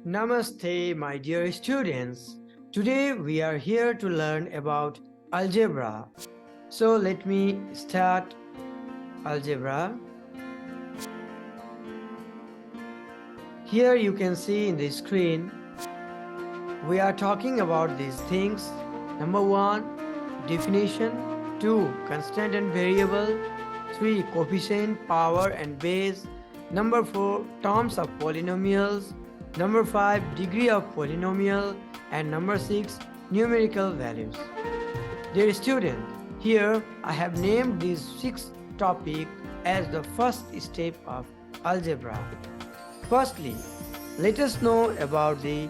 Namaste, my dear students. Today we are here to learn about algebra. So let me start algebra. Here you can see in the screen, we are talking about these things. Number 1, definition. 2, constant and variable. 3, coefficient, power and base. Number 4, terms of polynomials. Number 5, degree of polynomial. And number 6, numerical values. Dear student, here I have named these 6 topics as the first step of algebra. Firstly, let us know about the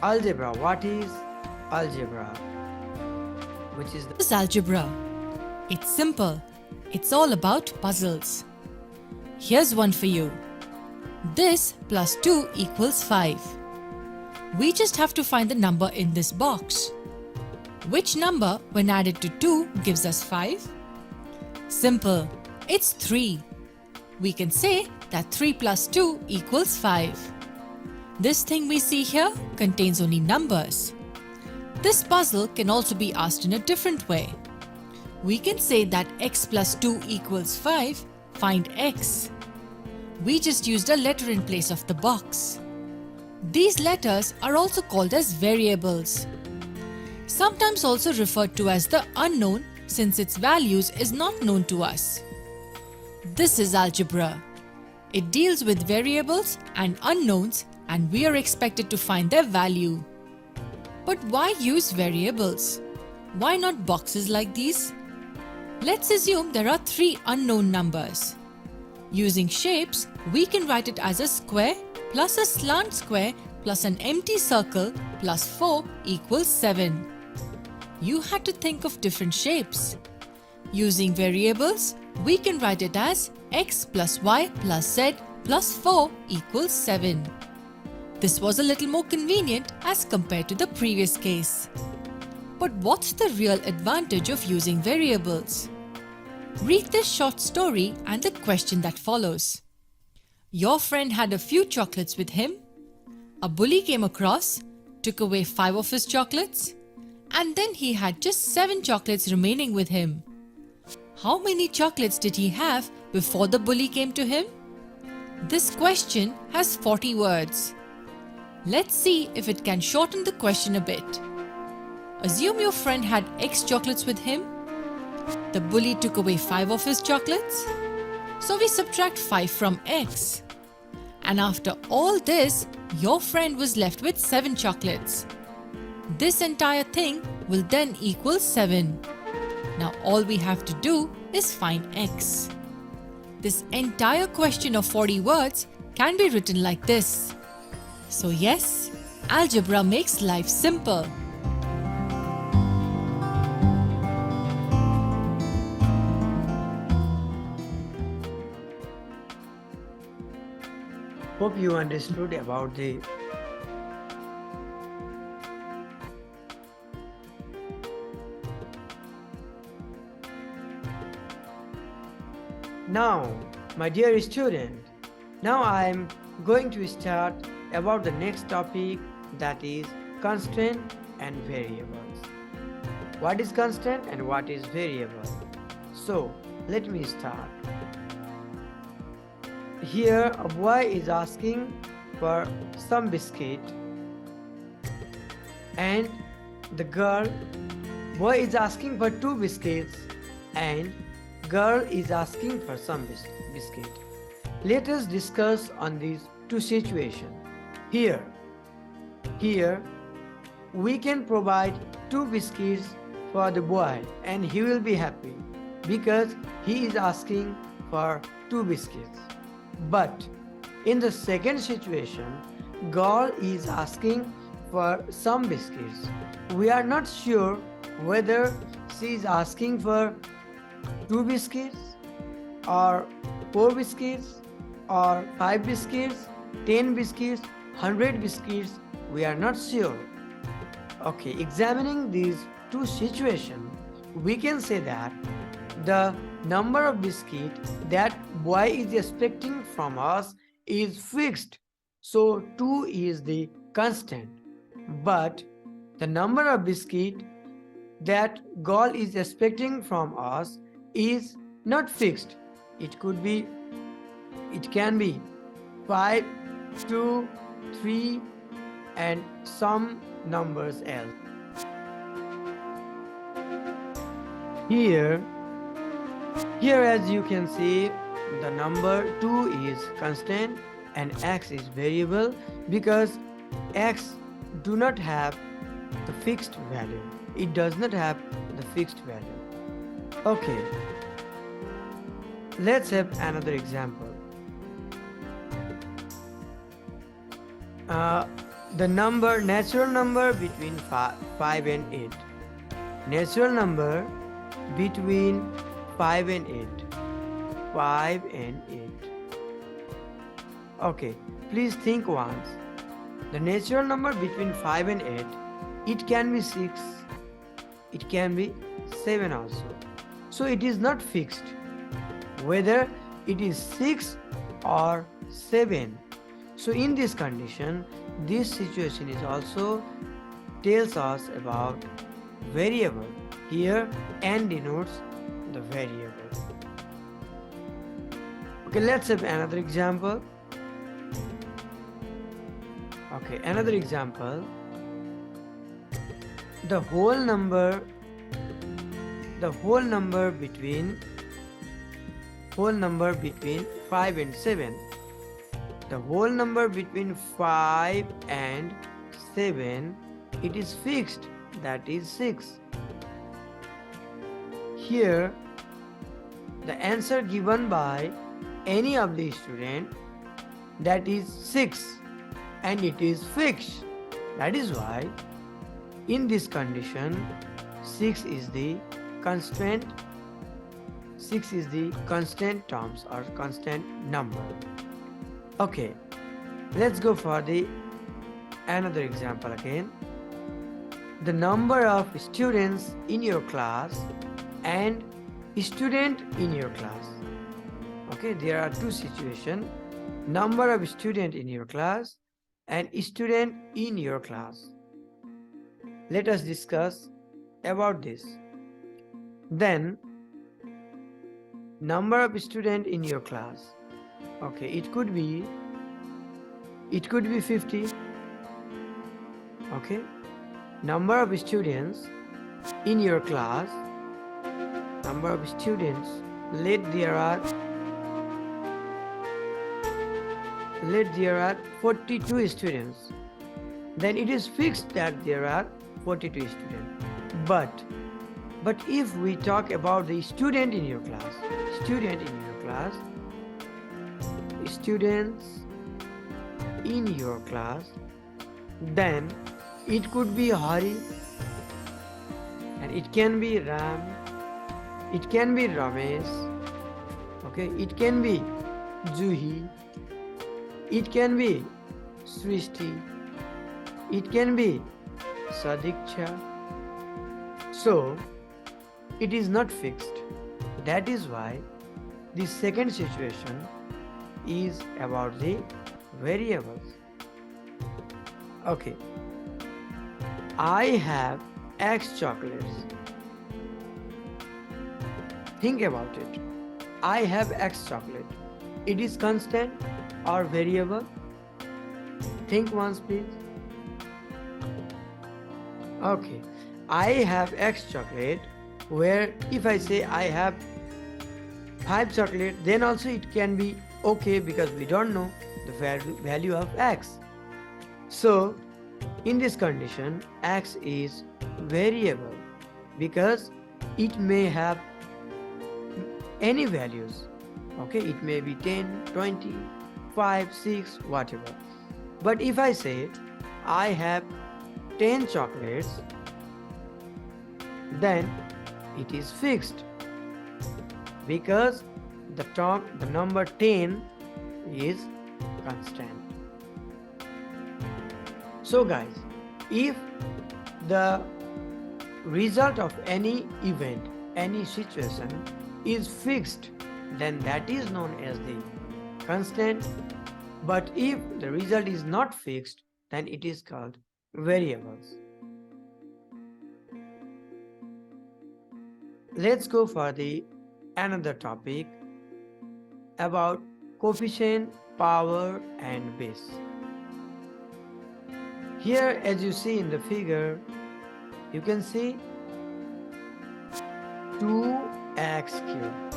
algebra. What is algebra? This is algebra. It's simple. It's all about puzzles. Here's one for you. This plus 2 equals 5. We just have to find the number in this box. Which number, when added to 2, gives us 5? Simple. It's 3. We can say that 3 plus 2 equals 5. This thing we see here contains only numbers. This puzzle can also be asked in a different way. We can say that x plus 2 equals 5. Find x. We just used a letter in place of the box. These letters are also called as variables. Sometimes also referred to as the unknown, since its values is not known to us. This is algebra. It deals with variables and unknowns, and we are expected to find their value. But why use variables? Why not boxes like these? Let's assume there are 3 unknown numbers. Using shapes, we can write it as a square plus a slant square plus an empty circle plus 4 equals 7. You had to think of different shapes. Using variables, we can write it as x plus y plus z plus 4 equals 7. This was a little more convenient as compared to the previous case. But what's the real advantage of using variables? Read this short story and the question that follows. Your friend had a few chocolates with him. A bully came across, took away 5 of his chocolates, and then he had just 7 chocolates remaining with him. How many chocolates did he have before the bully came to him? This question has 40 words. Let's see if it can shorten the question a bit. Assume your friend had X chocolates with him. The bully took away 5 of his chocolates. So we subtract 5 from X. And after all this, your friend was left with 7 chocolates. This entire thing will then equal 7. Now all we have to do is find X. This entire question of 40 words can be written like this. So yes, algebra makes life simple. Hope you understood about the Now, my dear student, now I am going to start about the next topic, that is constant and variables. What is constant and what is variable? So, let me start. Here a boy is asking for some biscuit and the boy is asking for 2 biscuits and girl is asking for some biscuit. Let us discuss on these 2 situations. Here we can provide 2 biscuits for the boy and he will be happy because he is asking for 2 biscuits. But in the second situation, girl is asking for some biscuits. We are not sure whether she is asking for 2 biscuits or 4 biscuits or 5 biscuits, 10 biscuits, 100 biscuits. We are not sure. Okay, examining these 2 situations, we can say that the number of biscuits that boy is expecting from us is fixed. So 2 is the constant. But the number of biscuit that Gaul is expecting from us is not fixed. It can be 5, 2, 3 and some numbers else. Here as you can see, the number 2 is constant and x is variable because x do not have the fixed value. It does not have the fixed value. Okay, let's have another example. The natural number between 5 and 8. Natural number between 5 and 8. 5 and 8. Okay, please think once. The natural number between 5 and 8, it can be 6, it can be 7 also. So it is not fixed whether it is 6 or 7. So in this condition, this situation is also tells us about variable. Here n denotes the variable. Okay, let's have another example. Okay, another example. The whole number between 5 and 7. The whole number between 5 and 7, it is fixed, that is 6. Here, the answer given by any of the student, that is 6, and it is fixed. That is why in this condition 6 is the constant. 6 is the constant terms or constant number. Okay, let's go for the another example again. The number of students in your class and student in your class. Okay, there are two situations. Number of student in your class and student in your class. Let us discuss about this. Then number of student in your class. Okay, it could be 50. Okay, number of students in your class, number of students, let there are 42 students, then it is fixed that there are 42 students. But if we talk about the student in your class, students in your class, then it could be Hari, and it can be Ram, it can be Ramesh, okay, it can be Juhi, it can be Srishti, it can be Sadiksha. So it is not fixed. That is why the second situation is about the variables. Okay, I have X chocolates. Think about it. I have X chocolate. It is constant or variable? Think once, please. Okay, I have X chocolate, where if I say I have 5 chocolate, then also it can be okay because we don't know the value of X. So in this condition, X is variable because it may have any values. Okay, it may be 10, 20, 5, 6, whatever. But if I say I have 10 chocolates, then it is fixed because the number 10 is constant. So guys, if the result of any event, any situation is fixed, then that is known as the constant. But if the result is not fixed, then it is called variables. Let's go for the another topic about coefficient, power and base. Here, as you see in the figure, you can see 2x cubed.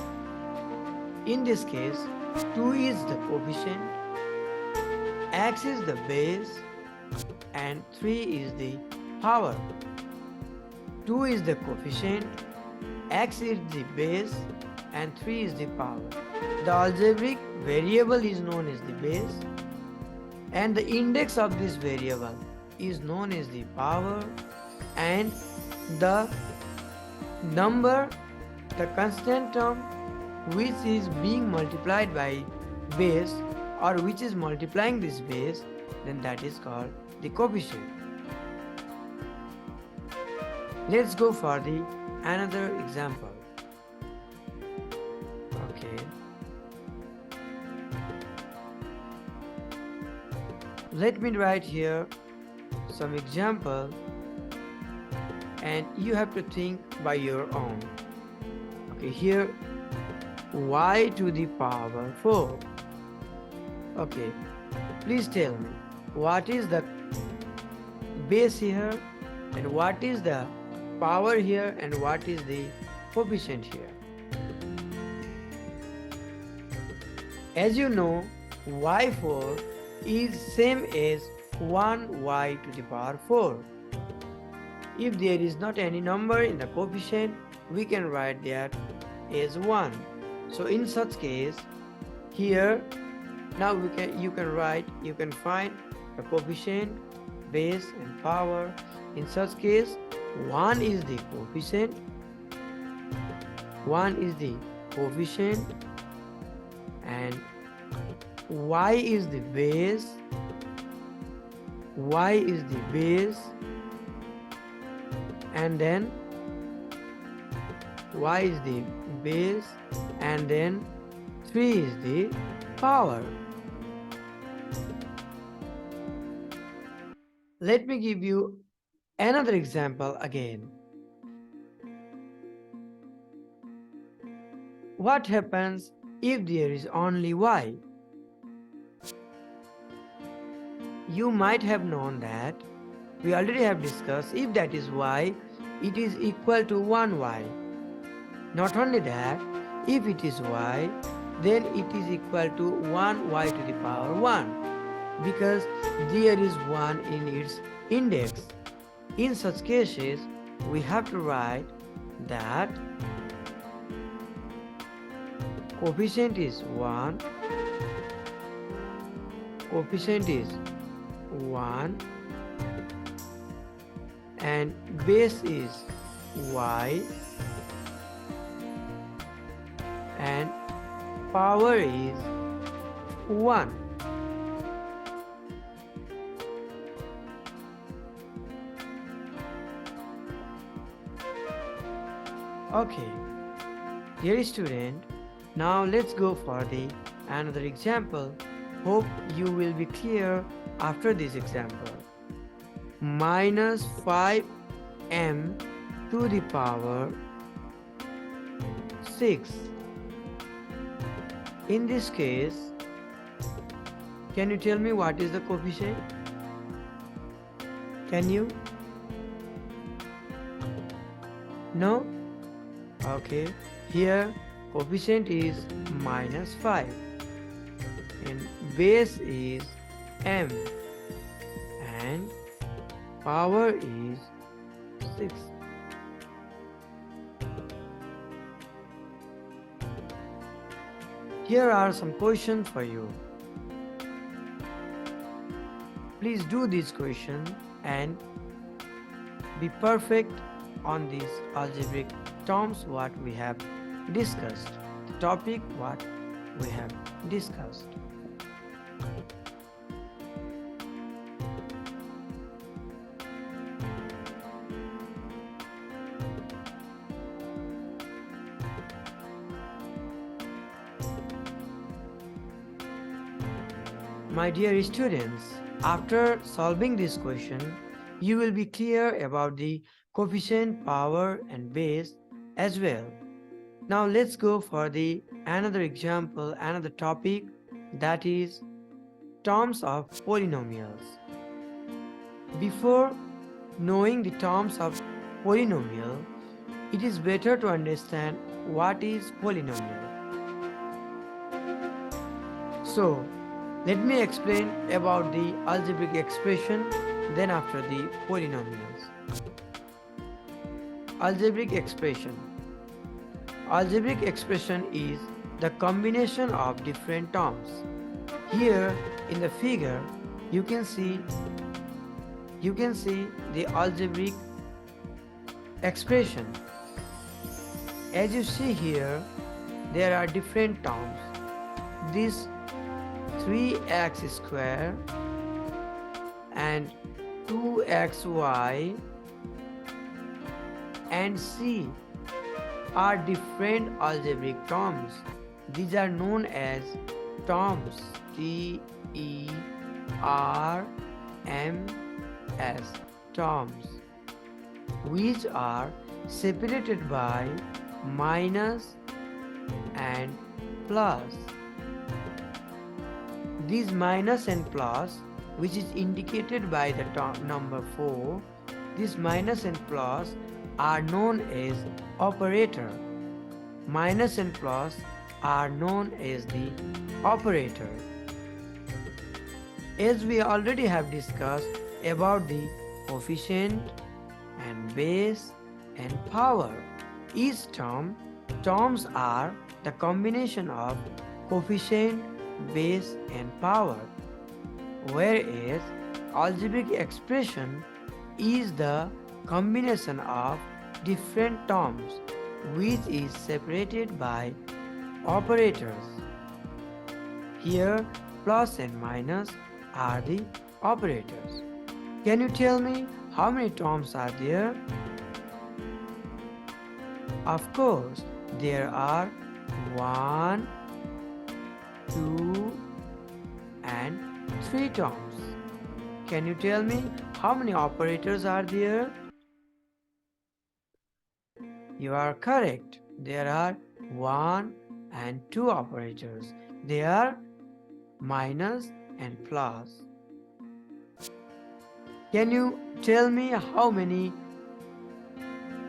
In this case, 2 is the coefficient, x is the base and 3 is the power. 2 is the coefficient, x is the base and 3 is the power. The algebraic variable is known as the base and the index of this variable is known as the power, and the number, the constant term which is being multiplied by base or which is multiplying this base, then that is called the coefficient. Let's go for the another example. Okay. Let me write here some example and you have to think by your own. Okay, here y to the power 4. Okay, please tell me what is the base here and what is the power here and what is the coefficient here. As you know, y4 is same as 1y to the power 4. If there is not any number in the coefficient, we can write that as 1. So in such case, here now you can find the coefficient, base and power. In such case, 1 is the coefficient, 1 is the coefficient and y is the base, y is the base and then y is the base and then 3 is the power. Let me give you another example again. What happens if there is only y? You might have known that we already have discussed if that is y, it is equal to 1y. Not only that, if it is y, then it is equal to 1y to the power 1 because there is 1 in its index. In such cases, we have to write that coefficient is 1, coefficient is 1 and base is y and power is 1. Okay, dear student, now let's go for the another example. Hope you will be clear after this example. Minus 5m to the power 6. In this case, can you tell me what is the coefficient? Can you? No? Okay, here coefficient is minus 5 and base is m and power is 6. Here are some questions for you. Please do this question and be perfect on these algebraic terms what we have discussed, the topic what we have discussed. My dear students, after solving this question, you will be clear about the coefficient, power and base as well. Now let's go for the another example, another topic, that is terms of polynomials. Before knowing the terms of polynomial, it is better to understand what is polynomial. So, let me explain about the algebraic expression, then after the polynomials. Algebraic expression. Algebraic expression is the combination of different terms. Here in the figure, you can see the algebraic expression. As you see here, there are different terms. This 3x square and 2xy and c are different algebraic terms. These are known as terms, T-E-R-M-S, terms, which are separated by minus and plus. These minus and plus, which is indicated by the number 4, this minus and plus are known as operator. Minus and plus are known as the operator. As we already have discussed about the coefficient and base and power, each terms are the combination of coefficient, base and power, whereas algebraic expression is the combination of different terms which is separated by operators. Here plus and minus are the operators. Can you tell me how many terms are there? Of course, there are 1, 2 and 3 terms. Can you tell me how many operators are there? You are correct. There are 1 and 2 operators. They are minus and plus. Can you tell me how many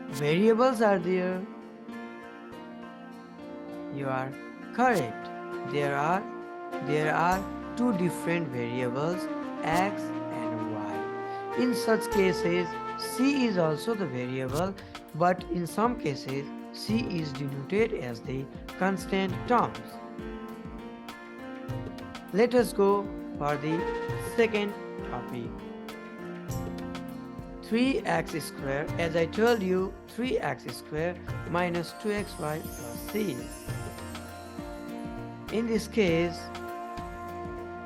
variables are there? You are correct. There are 2 different variables, x and y. In such cases, c is also the variable, but in some cases c is denoted as the constant terms. Let us go for the second topic. 3x square, as I told you, 3x square minus 2xy plus c. In this case,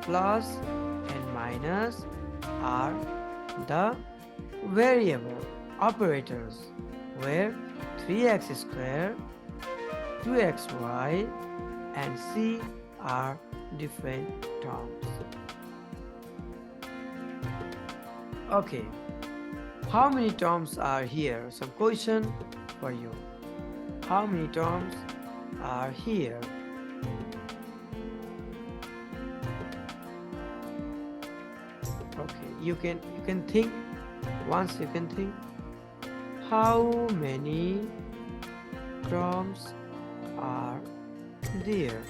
plus and minus are the variable operators, where 3x square, 2xy and c are different terms. Okay, how many terms are here? Some question for you. How many terms are here? Okay, you can think. Once you can think, how many terms are there?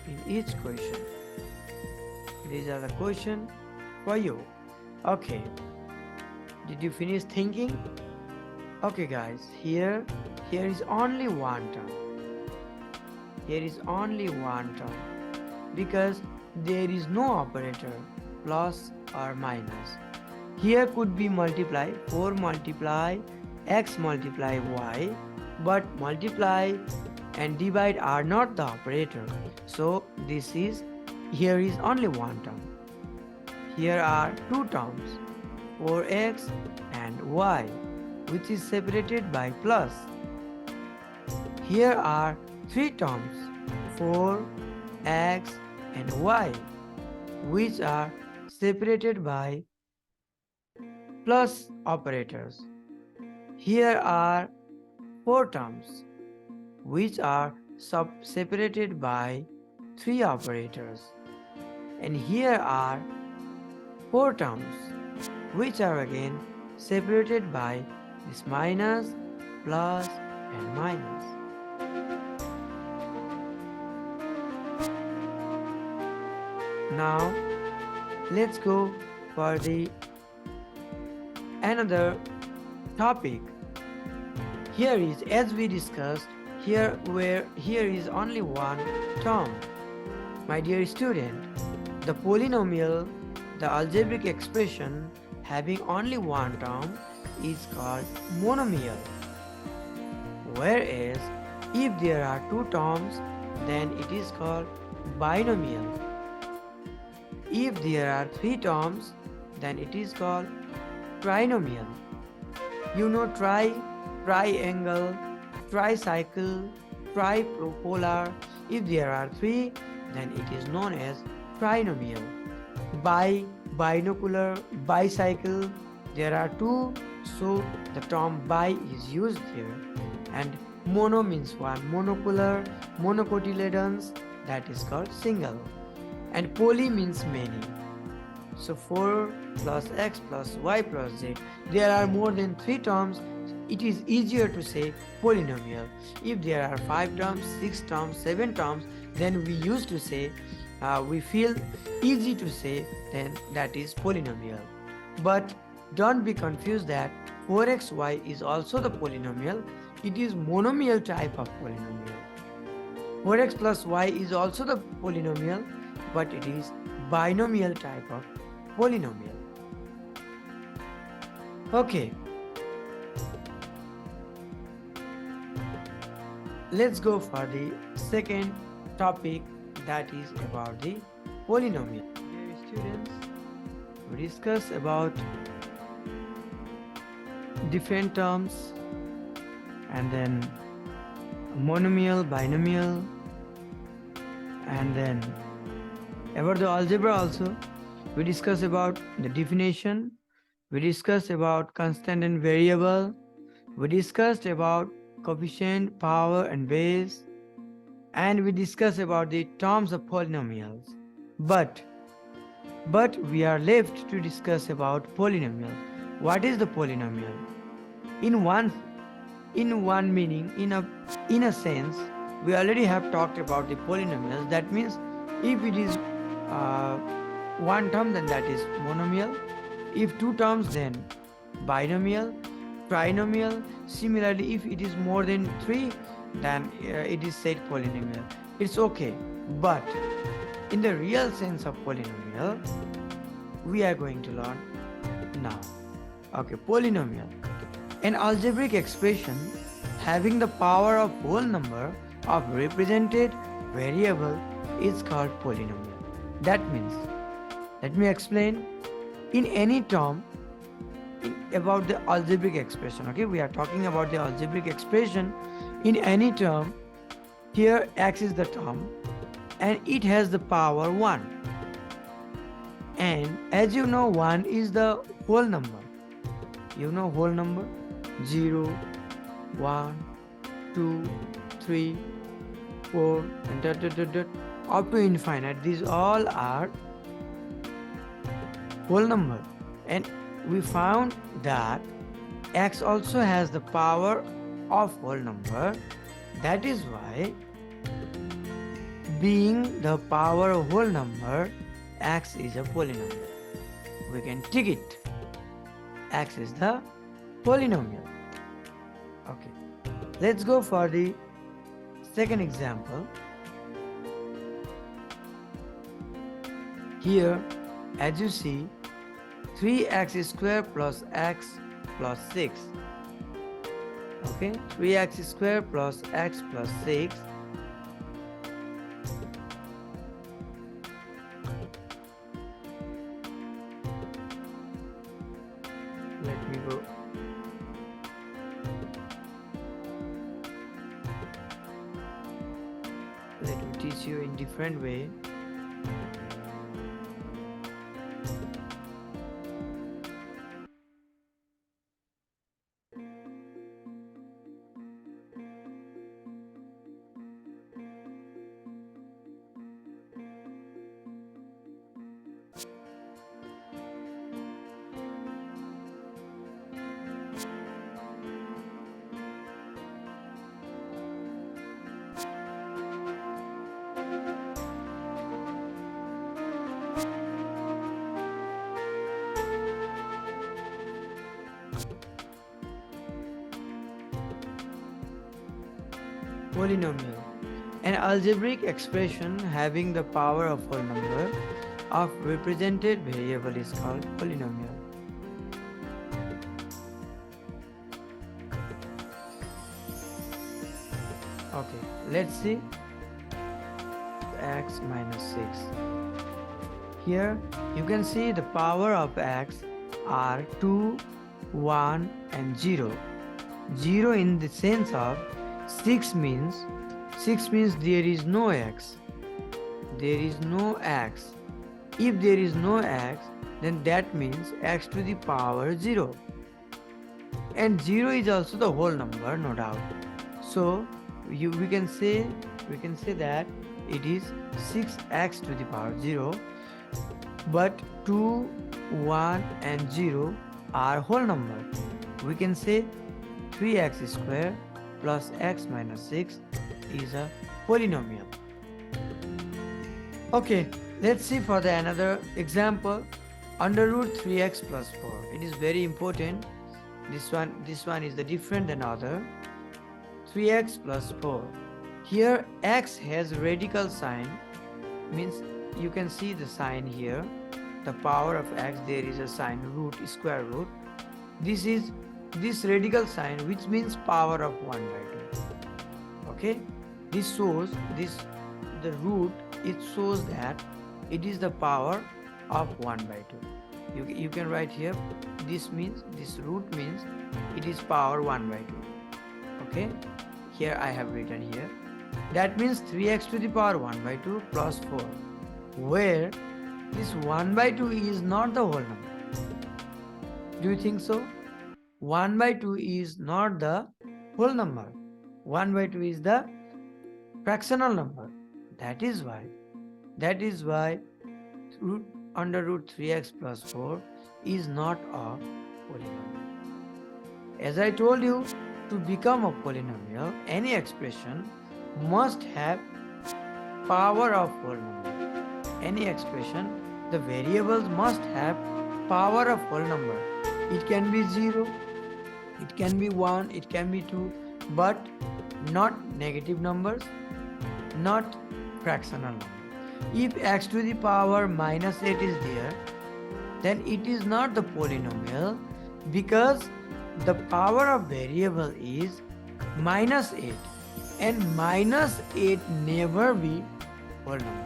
In each question. These are the questions for you. Okay, did you finish thinking? Okay guys, here is only one term. Here is only one term, because there is no operator plus or minus. Here could be multiply, 4 multiply x multiply y, but multiply and divide are not the operator. So here is only one term. Here are 2 terms, 4x and y, which is separated by plus. Here are three terms, 4, x and y, which are separated by plus operators. Here are four terms, which are separated by three operators. And here are four terms, which are again separated by this minus, plus and minus. Now let's go for the another topic. Here is, as we discussed, here is only one term. My dear student, the polynomial, the algebraic expression having only one term is called monomial. Whereas if there are two terms, then it is called binomial. If there are three terms, then it is called trinomial. You know triangle, tricycle, tripolar. If there are three, then it is known as trinomial. Binocular, bicycle, there are two, so the term bi is used here. And mono means one, monocular, monocotyledons, that is called single. And poly means many. So 4 plus x plus y plus z. There are more than 3 terms. It is easier to say polynomial. If there are 5 terms, 6 terms, 7 terms, then we used to say, we feel easy to say, then that is polynomial. But don't be confused that 4xy is also the polynomial. It is monomial type of polynomial. 4x plus y is also the polynomial, but it is binomial type of polynomial. Okay. Let's go for the second topic, that is about the polynomial. Dear students, we discuss about different terms and then monomial, binomial, and then about the algebra also. We discuss about the definition, we discussed about constant and variable, we discussed about coefficient, power and base, and we discussed about the terms of polynomials. But we are left to discuss about polynomial. What is the polynomial? In one meaning, in a sense, we already have talked about the polynomials. That means if it is one term, then that is monomial. If two terms, then binomial, trinomial. Similarly, if it is more than 3, then it is said polynomial. It's okay. But in the real sense of polynomial, we are going to learn now. Okay, polynomial. An algebraic expression having the power of whole number of represented variable is called polynomial. That means, let me explain. In any term, about the algebraic expression, okay, we are talking about the algebraic expression. In any term, here x is the term and it has the power 1, and as you know, 1 is the whole number. You know whole number, 0, 1, 2, 3, 4 and up to infinite. These all are whole number, and we found that x also has the power of whole number. That is why, being the power of whole number, x is a polynomial. We can tick it. X is the polynomial. Okay, let's go for the second example. Here, as you see, 3x square plus x plus 6. Okay, 3x square plus x plus 6. Let me go. let me teach you in different way. Polynomial. An algebraic expression having the power of whole number of represented variable is called polynomial. Okay, let's see x minus 6. Here you can see the power of x are 2, 1 and 0. 0 in the sense of 6 means there is no x. There is no x. If there is no x, then that means x to the power 0. And 0 is also the whole number, no doubt. So we can say that it is 6x to the power 0, but 2, 1 and 0 are whole number. We can say 3x square plus x minus 6 is a polynomial. Okay, let's see for the another example. Under root 3x plus 4. It is very important. This one is the different than other. 3x plus 4. Here x has radical sign, means you can see the sign here. The power of x, there is a sign root, square root. This is this radical sign, which means power of 1 by 2. Okay, this shows the root, it shows that it is the power of 1 by 2. You can write here, this root means it is power 1 by 2. Okay, here I have written here. That means 3x to the power 1 by 2 plus 4, where this 1 by 2 is not the whole number. Do you think so? 1 by 2 is not the whole number. 1 by 2 is the fractional number. That is why under root 3x plus 4 is not a polynomial. As I told you, to become a polynomial, any expression must have power of whole number. Any expression, the variables must have power of whole number. It can be 0, it can be 1, it can be 2, but not negative numbers, not fractional number. If x to the power minus 8 is there, then it is not the polynomial, because the power of variable is minus 8, and minus 8 never be whole number.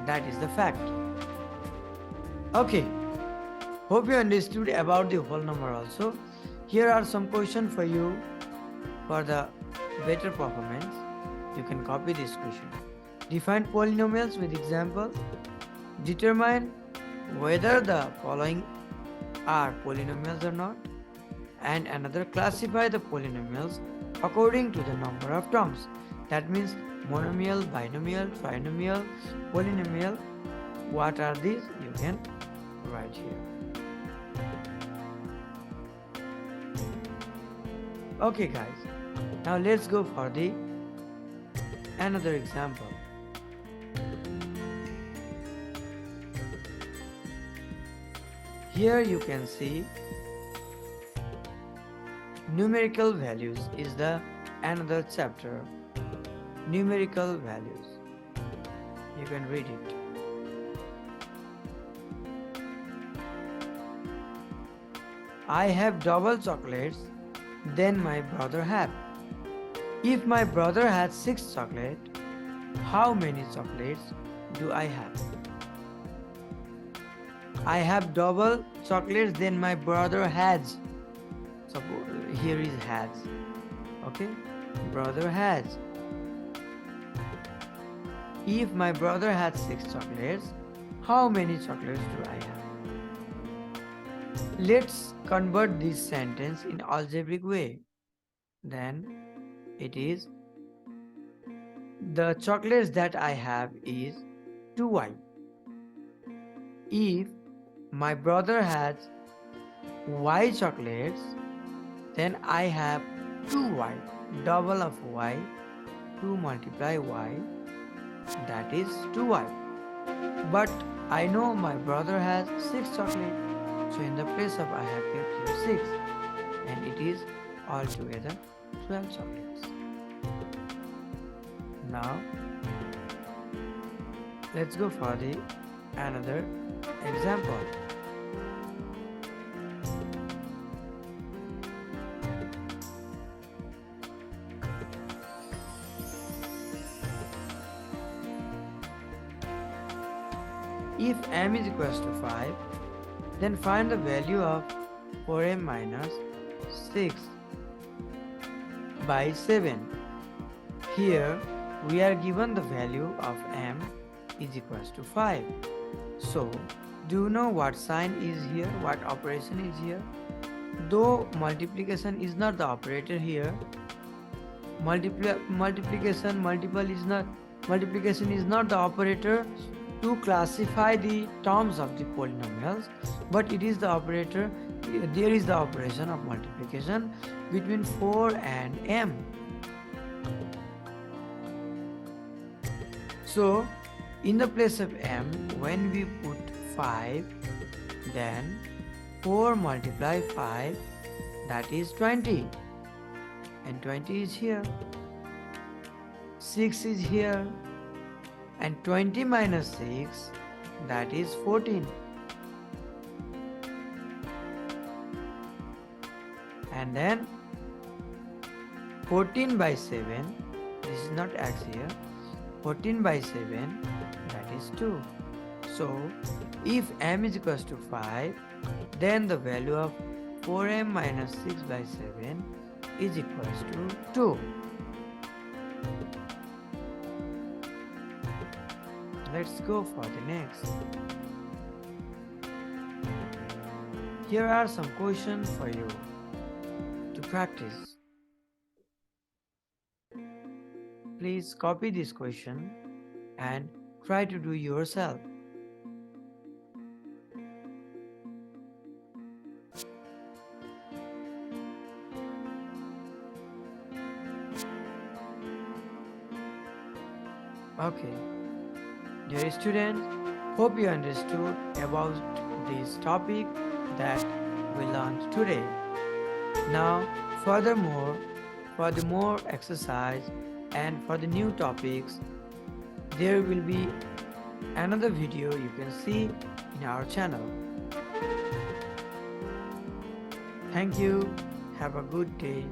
That is the fact. Okay, hope you understood about the whole number also. Here are some questions for you for the better performance. You can copy this question. Define polynomials with example. Determine whether the following are polynomials or not. And another, classify the polynomials according to the number of terms. That means monomial, binomial, trinomial, polynomial. What are these? You can write here. Okay guys, now let's go for the another example. Here you can see numerical values is the another chapter. Numerical values. You can read it. I have double chocolates than my brother have. If my brother has 6 chocolates, how many chocolates do I have? I have double chocolates than my brother has. Suppose here is has. Okay, brother has. If my brother has 6 chocolates, how many chocolates do I have? Let's convert this sentence in algebraic way. Then it is the chocolates that I have is 2y. If my brother has y chocolates, then I have 2y, double of y, 2 multiply y, that is 2y. But I know my brother has 6 chocolates, so in the place of I have kept here 6, and it is altogether 12 chocolates. Now let's go for the another example. If m is equals to 5, then find the value of 4m minus 6 by 7. Here we are given the value of m is equals to 5. So, do you know what sign is here, what operation is here? Though multiplication is not the operator here, multiplication is not the operator to classify the terms of the polynomials, but it is the operator, there is the operation of multiplication between 4 and m. So in the place of m, when we put 5, then 4 multiply 5, that is 20, and 20 is here, 6 is here, and 20 minus 6, that is 14. And then 14 by 7, this is not x here, 14 by 7, that is 2. So if m is equals to 5, then the value of 4m minus 6 by 7 is equals to 2. Let's go for the next. Here are some questions for you to practice. Please copy this question and try to do yourself. Okay. Dear students, hope you understood about this topic that we learned today. Now, furthermore, for the more exercise and for the new topics, there will be another video you can see in our channel. Thank you. Have a good day.